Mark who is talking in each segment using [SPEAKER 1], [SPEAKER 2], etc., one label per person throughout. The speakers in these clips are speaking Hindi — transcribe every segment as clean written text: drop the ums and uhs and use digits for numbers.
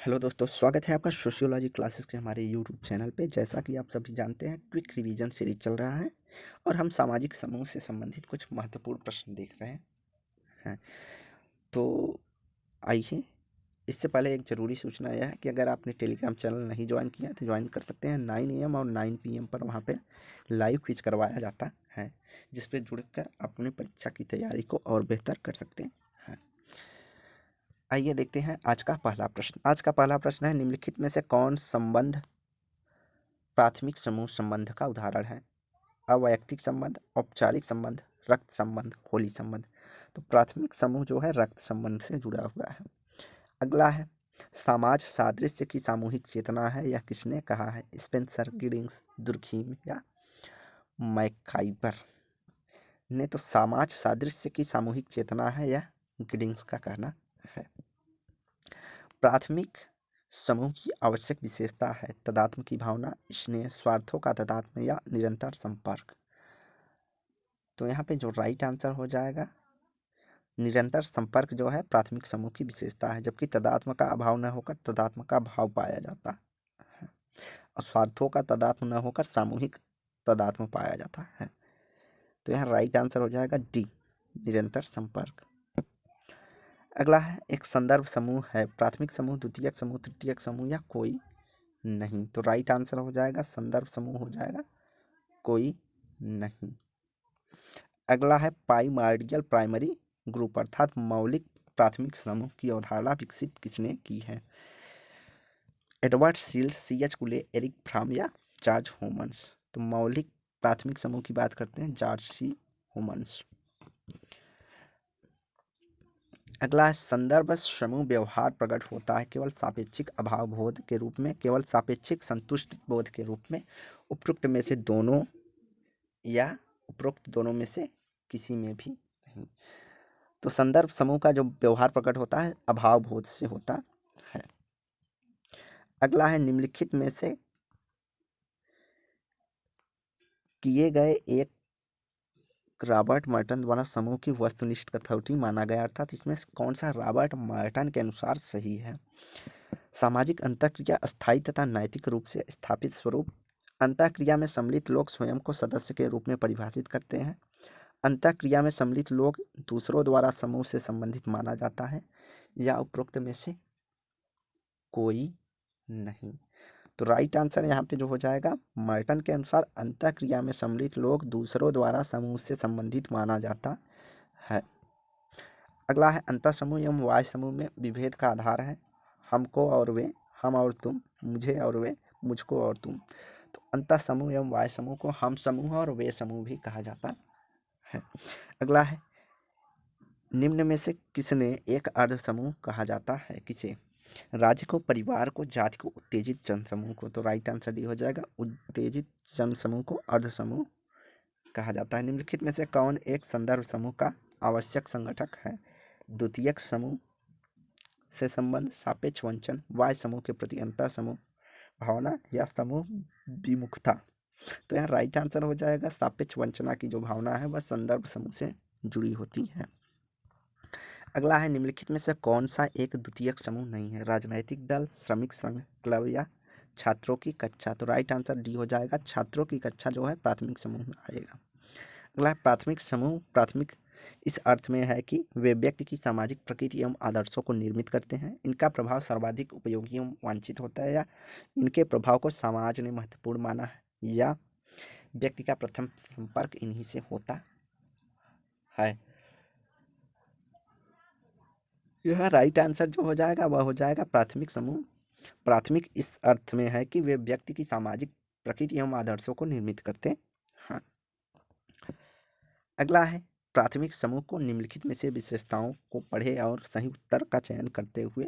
[SPEAKER 1] हेलो दोस्तों, स्वागत है आपका सोशियोलॉजी क्लासेस के हमारे यूट्यूब चैनल पे। जैसा कि आप सभी जानते हैं, क्विक रिवीजन सीरीज चल रहा है और हम सामाजिक समूह से संबंधित कुछ महत्वपूर्ण प्रश्न देख रहे हैं। तो आइए, इससे पहले एक ज़रूरी सूचना यह है कि अगर आपने टेलीग्राम चैनल नहीं ज्वाइन किया तो ज्वाइन कर सकते हैं। 9 AM और 9 PM पर वहाँ पे लाइव क्विज करवाया जाता है, जिस पर जुड़कर अपनी परीक्षा की तैयारी को और बेहतर कर सकते हैं। आइए देखते हैं आज का पहला प्रश्न। आज का पहला प्रश्न है, निम्नलिखित में से कौन संबंध प्राथमिक समूह संबंध का उदाहरण है? अवैयक्तिक संबंध, औपचारिक संबंध, रक्त संबंध, होली संबंध। तो प्राथमिक समूह जो है रक्त संबंध से जुड़ा हुआ है। अगला है, समाज सादृश्य की सामूहिक चेतना है, यह किसने कहा है? स्पेंसर, गिडिंग्स, दुर्खीम या मैकाइबर ने तो समाज सादृश्य की सामूहिक चेतना है, यह गिडिंग्स का कहना है। प्राथमिक समूह की आवश्यक विशेषता है तदात्म की भावना, स्नेह, स्वार्थों का तदात्म या निरंतर संपर्क। तो यहाँ पे जो राइट आंसर हो जाएगा, निरंतर संपर्क जो है प्राथमिक समूह की विशेषता है, जबकि तदात्म का अभाव न होकर तदात्म का भाव पाया जाता है और स्वार्थों का तदात्म न होकर सामूहिक तदात्म पाया जाता है। तो यहाँ राइट आंसर हो जाएगा डी, निरंतर संपर्क। अगला है, एक संदर्भ समूह है प्राथमिक समूह, द्वितीयक समूह, तृतीयक समूह या कोई नहीं। तो राइट आंसर हो जाएगा संदर्भ समूह हो जाएगा, कोई नहीं। अगला है, प्राइमर्डियल प्राइमरी ग्रुप अर्थात मौलिक प्राथमिक समूह की अवधारणा विकसित किसने की है? एडवर्ड सील्स, CH कुले, एरिक फ्राम या जॉर्ज होमन्स। तो मौलिक प्राथमिक समूह की बात करते हैं जॉर्ज C. होमन्स। अगला है, संदर्भ समूह व्यवहार प्रकट होता है केवल सापेक्षिक अभाव बोध के रूप में, केवल सापेक्षिक संतुष्ट बोध के रूप में, उपरोक्त में से दोनों या उपरोक्त दोनों में से किसी में भी नहीं। तो संदर्भ समूह का जो व्यवहार प्रकट होता है अभाव बोध से होता है। अगला है, निम्नलिखित में से किए गए एक रॉबर्ट मर्टन द्वारा समूह की वस्तुनिष्ठ कसौटी माना गया, अर्थात इसमें कौन सा रॉबर्ट मर्टन के अनुसार सही है? सामाजिक अंतःक्रिया अस्थायी तथा नैतिक रूप से स्थापित स्वरूप। अंतःक्रिया में सम्मिलित लोग स्वयं को सदस्य के रूप में परिभाषित करते हैं। अंतःक्रिया में सम्मिलित लोग दूसरों द्वारा समूह से संबंधित माना जाता है, या उपरोक्त में से कोई नहीं। तो राइट आंसर यहाँ पे जो हो जाएगा, मर्टन के अनुसार अंतःक्रिया में सम्मिलित लोग दूसरों द्वारा समूह से संबंधित माना जाता है। अगला है, अंतः समूह एवं वाय समूह में विभेद का आधार है हमको और वे, हम और तुम, मुझे और वे, मुझको और तुम। तो अंतः समूह एवं वाय समूह को हम समूह और वे समूह भी कहा जाता है। अगला है, निम्न में से किसने एक अर्ध समूह कहा जाता है? किसे? राज्य को, परिवार को, जाति को, उत्तेजित जनसमूह को। तो राइट आंसर डी हो जाएगा, उत्तेजित जनसमूह को अर्ध समूह कहा जाता है। निम्नलिखित में से कौन एक संदर्भ समूह का आवश्यक संगठक है? द्वितीयक समूह से संबंध, सापेक्ष वंचन, वाय समूह के प्रति अंतर समूह भावना या समूह विमुखता। तो यहाँ राइट आंसर हो जाएगा, सापेक्ष वंचना की जो भावना है वह संदर्भ समूह से जुड़ी होती है। अगला है, निम्नलिखित में से कौन सा एक द्वितीयक समूह नहीं है? राजनैतिक दल, श्रमिक संघ, क्लब या छात्रों की कक्षा। तो राइट आंसर डी हो जाएगा, छात्रों की कक्षा जो है प्राथमिक समूह में आएगा। अगला है, प्राथमिक समूह प्राथमिक इस अर्थ में है कि वे व्यक्ति की सामाजिक प्रकृति एवं आदर्शों को निर्मित करते हैं, इनका प्रभाव सर्वाधिक उपयोगी एवं वांछित होता है, या इनके प्रभाव को समाज ने महत्वपूर्ण माना है, या व्यक्ति का प्रथम संपर्क इन्हीं से होता है। यह राइट आंसर जो हो जाएगा वह हो जाएगा प्राथमिक समूह प्राथमिक इस अर्थ में है कि वे व्यक्ति की सामाजिक प्रकृति एवं आदर्शों को निर्मित करते हैं। अगला है, प्राथमिक समूह को निम्नलिखित में से विशेषताओं को पढ़े और सही उत्तर का चयन करते हुए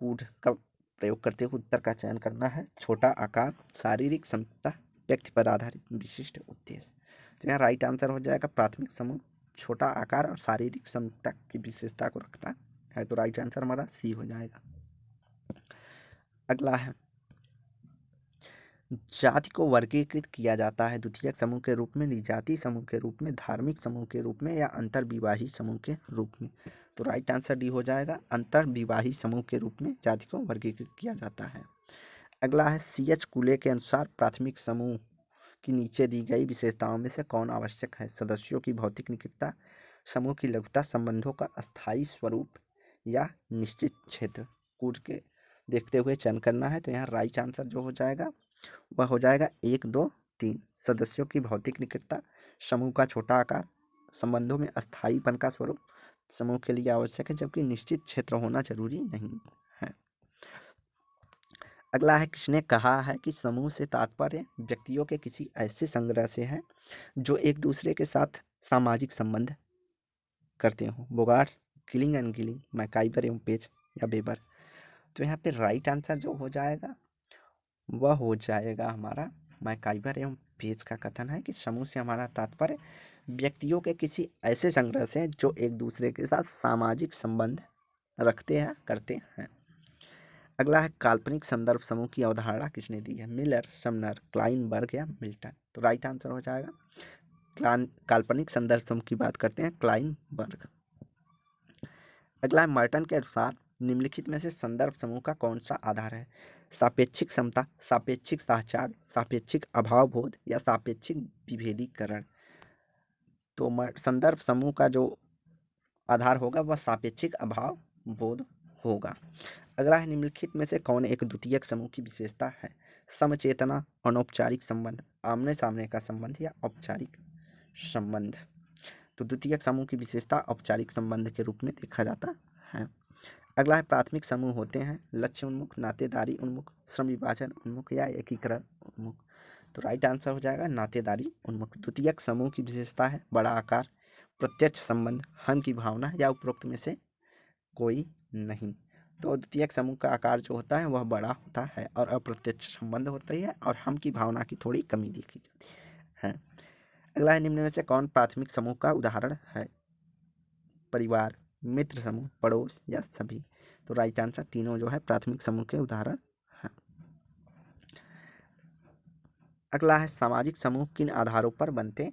[SPEAKER 1] कूढ़ का प्रयोग करते हुए उत्तर का चयन करना है। छोटा आकार, शारीरिक समता, व्यक्ति पर आधारित विशिष्ट उद्देश्य। तो यहाँ राइट आंसर हो जाएगा, प्राथमिक समूह छोटा आकार और शारीरिक समता की विशेषता को रखता है। तो राइट आंसर हमारा सी हो जाएगा। अगला है, जाति को वर्गीकृत किया जाता है द्वितीयक समूह के रूप में, निजाति समूह के रूप में, धार्मिक समूह के रूप में या अंतर्विवाही समूह के रूप में। तो राइट आंसर डी हो जाएगा, अंतर्विवाही समूह के रूप में जाति को वर्गीकृत किया जाता है। अगला है CH कूले के अनुसार प्राथमिक समूह की नीचे दी गई विशेषताओं में से कौन आवश्यक है? सदस्यों की भौतिक निकटता, समूह की लघुता, संबंधों का अस्थायी स्वरूप या निश्चित क्षेत्र। कूट के देखते हुए चयन करना है। तो यहाँ राइट आंसर जो हो जाएगा वह हो जाएगा 1, 2, 3। सदस्यों की भौतिक निकटता, समूह का छोटा आकार, संबंधों में अस्थायीपन का स्वरूप समूह के लिए आवश्यक है, जबकि निश्चित क्षेत्र होना जरूरी नहीं है। अगला है किसने कहा है कि समूह से तात्पर्य व्यक्तियों के किसी ऐसे संग्रह से है जो एक दूसरे के साथ सामाजिक संबंध करते हो? बोगार्ट, किलिंग एंड गिलिंग, मैकाइवर एवं पेज या बेबर। तो यहाँ पे राइट आंसर जो हो जाएगा वह हो जाएगा हमारा मैकाइवर एवं पेज का कथन है कि समूह से हमारा तात्पर्य व्यक्तियों के किसी ऐसे संग्रह से जो एक दूसरे के साथ सामाजिक संबंध रखते हैं करते हैं। अगला है काल्पनिक संदर्भ समूह की अवधारणा किसने दी है? मिलर, समनर, क्लाइनबर्ग या मिल्टन। तो राइट आंसर हो जाएगा काल्पनिक संदर्भ समूह की बात करते हैं क्लाइनबर्ग। अगला है मर्टन के अनुसार निम्नलिखित में से संदर्भ समूह का कौन सा आधार है? सापेक्षिक समता, सापेक्षिक साहचर्य, सापेक्षिक अभावबोध या सापेक्षिक विभेदीकरण। तो संदर्भ समूह का जो आधार होगा वह सापेक्षिक अभावबोध होगा। अगला है निम्नलिखित में से कौन एक द्वितीयक समूह की विशेषता है? समचेतना, अनौपचारिक संबंध, आमने सामने का संबंध या औपचारिक संबंध। तो द्वितीयक समूह की विशेषता औपचारिक संबंध के रूप में देखा जाता है। अगला है प्राथमिक समूह होते हैं लक्ष्य उन्मुख, नातेदारी उन्मुख, श्रम विभाजन उन्मुख या एकीकरण उन्मुख। तो राइट आंसर हो जाएगा नातेदारी उन्मुख। द्वितीयक समूह की विशेषता है बड़ा आकार, प्रत्यक्ष संबंध, हम की भावना या उपरोक्त में से कोई नहीं। तो द्वितीयक समूह का आकार जो होता है वह बड़ा होता है और अप्रत्यक्ष संबंध होता है और हम की भावना की थोड़ी कमी देखी जाती है। अगला है निम्न में से कौन प्राथमिक समूह का उदाहरण है? परिवार, मित्र समूह, पड़ोस या सभी। तो राइट आंसर तीनों जो है प्राथमिक समूह के उदाहरण हैं। अगला है सामाजिक समूह किन आधारों पर बनते हैं?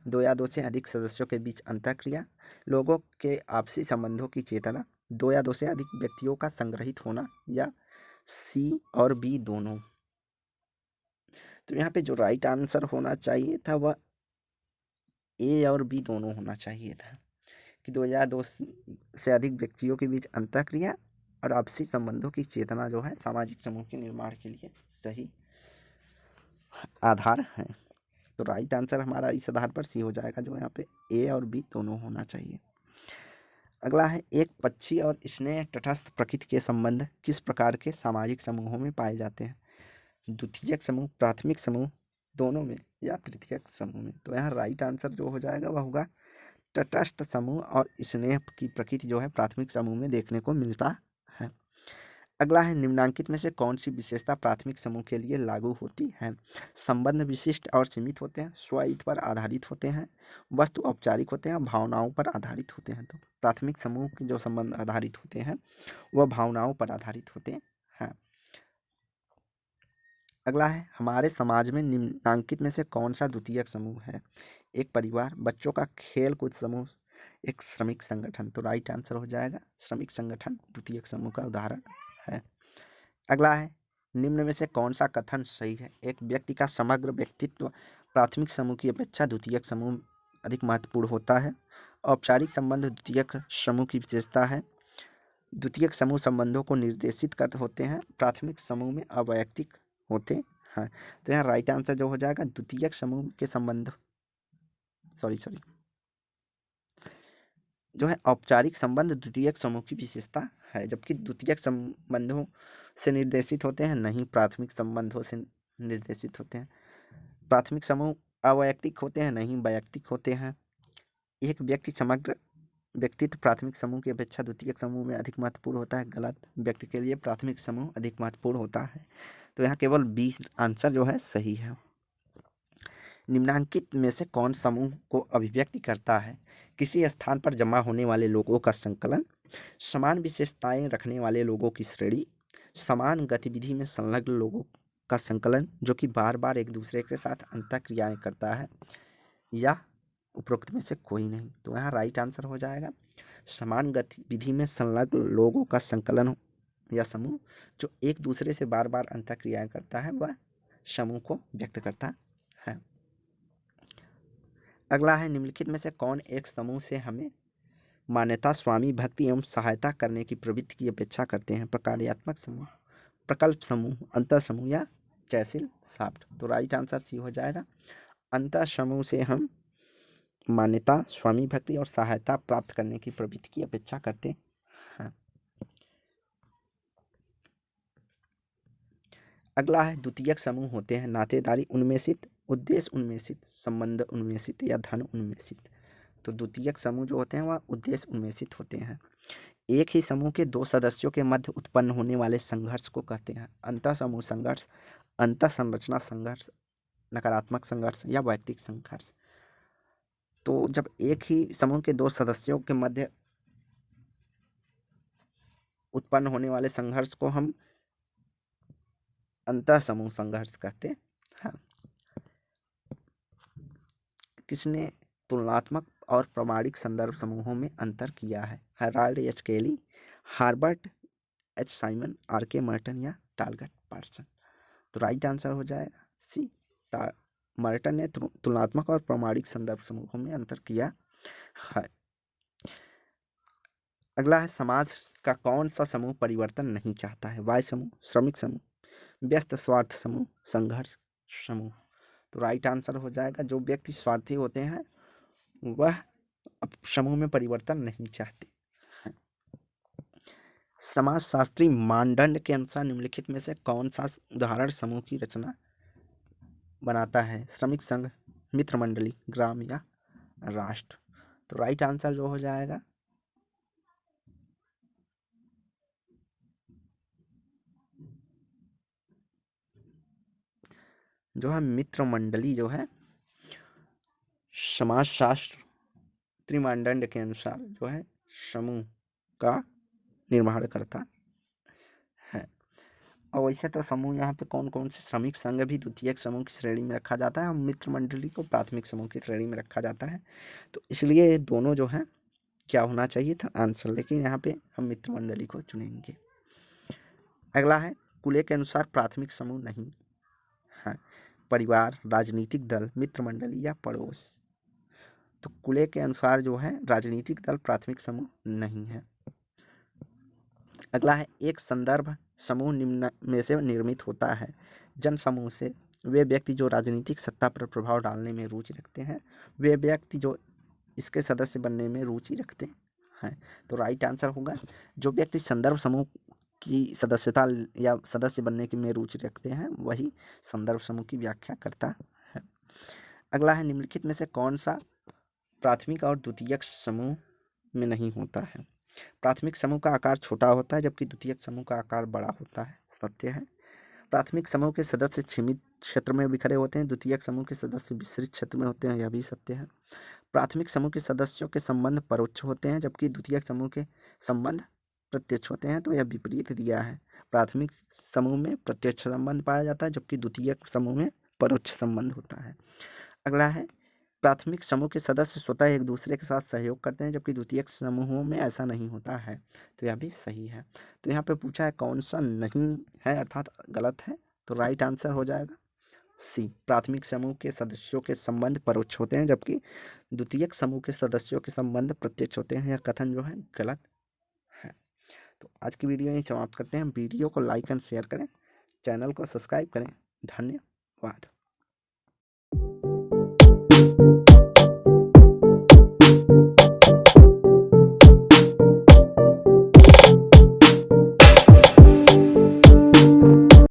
[SPEAKER 1] 2 या 2 से अधिक सदस्यों के बीच अंतःक्रिया, लोगों के आपसी संबंधों की चेतना, 2 या 2 से अधिक व्यक्तियों का संग्रहित होना या C और B दोनों। तो यहाँ पे जो राइट आंसर होना चाहिए था वह A और B दोनों होना चाहिए था कि 2 या 2 से अधिक व्यक्तियों के बीच अंतःक्रिया और आपसी संबंधों की चेतना जो है सामाजिक समूह के निर्माण के लिए सही आधार है। तो राइट आंसर हमारा इस आधार पर C हो जाएगा, जो यहाँ पे A और B दोनों होना चाहिए। अगला है एक पक्षी और स्नेह तटस्थ प्रकृति के संबंध किस प्रकार के सामाजिक समूहों में पाए जाते हैं? द्वितीयक समूह, प्राथमिक समूह, दोनों में या तृतीयक समूह में। तो यहाँ राइट आंसर जो हो जाएगा वह होगा तटस्थ समूह और स्नेह की प्रकृति जो है प्राथमिक समूह में देखने को मिलता है। अगला है निम्नांकित में से कौन सी विशेषता प्राथमिक समूह के लिए लागू होती है? संबंध विशिष्ट और सीमित होते हैं, स्वहित पर आधारित होते हैं, वस्तु औपचारिक होते हैं, भावनाओं पर आधारित होते हैं। तो प्राथमिक समूह के जो संबंध आधारित होते हैं वह भावनाओं पर आधारित होते हैं। अगला है हमारे समाज में निम्नांकित में से कौन सा द्वितीयक समूह है? एक परिवार, बच्चों का खेल कूद समूह, एक श्रमिक संगठन। तो राइट आंसर हो जाएगा श्रमिक संगठन द्वितीयक समूह का उदाहरण है। अगला है निम्न में से कौन सा कथन सही है? एक व्यक्ति का समग्र व्यक्तित्व प्राथमिक समूह की अपेक्षा द्वितीयक समूह अधिक महत्वपूर्ण होता है। औपचारिक संबंध द्वितीयक समूह की विशेषता है। द्वितीयक समूह संबंधों को निर्देशित करते होते हैं, प्राथमिक समूह में अवैयक्तिक होते हैं। तो यहाँ राइट आंसर जो हो जाएगा द्वितीयक समूह के संबंध जो है औपचारिक संबंध द्वितीयक समूह की विशेषता है, जबकि द्वितीयक संबंधों से निर्देशित होते हैं, नहीं प्राथमिक संबंधों से निर्देशित होते हैं। प्राथमिक समूह अवैयक्तिक होते हैं, नहीं वैयक्तिक होते हैं। एक व्यक्ति समग्र व्यक्तित्व प्राथमिक समूह की अपेक्षा द्वितीयक समूह में अधिक महत्वपूर्ण होता है, गलत। व्यक्ति के लिए प्राथमिक समूह अधिक महत्वपूर्ण होता है। तो यहाँ केवल B आंसर जो है सही है। निम्नांकित में से कौन समूह को अभिव्यक्ति करता है? किसी स्थान पर जमा होने वाले लोगों का संकलन, समान विशेषताएं रखने वाले लोगों की श्रेणी, समान गतिविधि में संलग्न लोगों का संकलन जो कि बार बार एक दूसरे के साथ अंतःक्रियाएं करता है, या उपरोक्त में से कोई नहीं। तो यहाँ राइट आंसर हो जाएगा समान गतिविधि में संलग्न लोगों का संकलन या समूह जो एक दूसरे से बार बार अंतःक्रियाएं करता है, वह समूह को व्यक्त करता है। अगला है निम्नलिखित में से कौन एक समूह से हमें मान्यता, स्वामी भक्ति एवं सहायता करने की प्रवृत्ति की अपेक्षा करते हैं? प्रकार्यात्मक समूह, प्रकल्प समूह, अंतर समूह या जयशील साफ्ट। तो राइट आंसर सी हो जाएगा। अंतर समूह से हम मान्यता, स्वामी भक्ति और सहायता प्राप्त करने की प्रवृत्ति की अपेक्षा करते हैं। अगला है द्वितीयक समूह होते हैं नातेदारी उन्मेषित, उद्देश्य उन्मेषित, संबंध उन्मेषित या धन उन्मेषित। तो द्वितीयक समूह जो होते हैं वह उद्देश्य उन्मेषित होते हैं। एक ही समूह के दो सदस्यों के मध्य उत्पन्न होने वाले संघर्ष को कहते हैं अंतर समूह संघर्ष, अंतर संरचना संघर्ष, नकारात्मक संघर्ष या वैयक्तिक संघर्ष। तो जब एक ही समूह के दो सदस्यों के मध्य उत्पन्न होने वाले संघर्ष को हम अंतर समूह संघर्ष कहते हैं। किसने तुलनात्मक और प्रामाणिक संदर्भ समूहों में अंतर किया है? हेराल्ड एच केली, हार्बर्ट एच साइमन, आर के मर्टन या टालगट पार्सन। तो राइट आंसर हो जाएगा सी, मर्टन ने तुलनात्मक और प्रामाणिक संदर्भ समूहों में अंतर किया है। अगला है समाज का कौन सा समूह परिवर्तन नहीं चाहता है? वाय समूह, श्रमिक समूह, व्यस्त स्वार्थ समूह, संघर्ष समूह। तो राइट आंसर हो जाएगा जो व्यक्ति स्वार्थी होते हैं वह समूह में परिवर्तन नहीं चाहते। समाजशास्त्री मानदंड के अनुसार निम्नलिखित में से कौन सा उदाहरण समूह की रचना बनाता है? श्रमिक संघ, मित्र मंडली, ग्राम या राष्ट्र। तो राइट आंसर जो हो जाएगा जो है मित्र मंडली जो है समाजशास्त्री मानदंड के अनुसार जो है समूह का निर्माण करता है। और वैसे तो समूह यहाँ पे कौन कौन से, श्रमिक संघ भी द्वितीयक समूह की श्रेणी में रखा जाता है और मित्र मंडली को प्राथमिक समूह की श्रेणी में रखा जाता है। तो इसलिए दोनों जो है क्या होना चाहिए था आंसर, लेकिन यहाँ पे हम मित्र मंडली को चुनेंगे। अगला है कुले के अनुसार प्राथमिक समूह नहीं है परिवार, राजनीतिक दल, मित्र मंडली या पड़ोस। तो कुले के अनुसार जो है राजनीतिक दल प्राथमिक समूह नहीं है। अगला है एक संदर्भ समूह निम्न में से निर्मित होता है? जन समूह से वे व्यक्ति जो राजनीतिक सत्ता पर प्रभाव डालने में रुचि रखते हैं, वे व्यक्ति जो इसके सदस्य बनने में रुचि रखते हैं। तो राइट आंसर होगा जो व्यक्ति संदर्भ समूह की सदस्यता या सदस्य बनने की में रुचि रखते हैं वही संदर्भ समूह की व्याख्या करता है। अगला है निम्नलिखित में से कौन सा प्राथमिक और द्वितीयक समूह में नहीं होता है? प्राथमिक समूह का आकार छोटा होता है जबकि द्वितीयक समूह का आकार बड़ा होता है। सत्य है। प्राथमिक समूह के सदस्य सीमित क्षेत्र में बिखरे होते हैं, द्वितीयक समूह के सदस्य विस्तृत क्षेत्र में होते हैं, यह भी सत्य है। प्राथमिक समूह के सदस्यों के संबंध परोक्ष होते हैं जबकि द्वितीयक समूह के संबंध प्रत्यक्ष होते हैं, तो यह विपरीत दिया है। प्राथमिक समूह में प्रत्यक्ष संबंध पाया जाता है जबकि द्वितीयक समूह में परोक्ष संबंध होता है। अगला है प्राथमिक समूह के सदस्य स्वतः एक दूसरे के साथ सहयोग करते हैं जबकि द्वितीयक समूहों में ऐसा नहीं होता है, तो यह भी सही है। तो यहाँ पे पूछा है कौन सा नहीं है अर्थात गलत है, तो राइट आंसर हो जाएगा सी, प्राथमिक समूह के सदस्यों के संबंध परोक्ष होते हैं जबकि द्वितीयक समूह के सदस्यों के संबंध प्रत्यक्ष होते हैं। यह कथन जो है गलत है। तो आज की वीडियो यहीं समाप्त करते हैं। वीडियो को लाइक एंड शेयर करें, चैनल को सब्सक्राइब करें। धन्यवाद।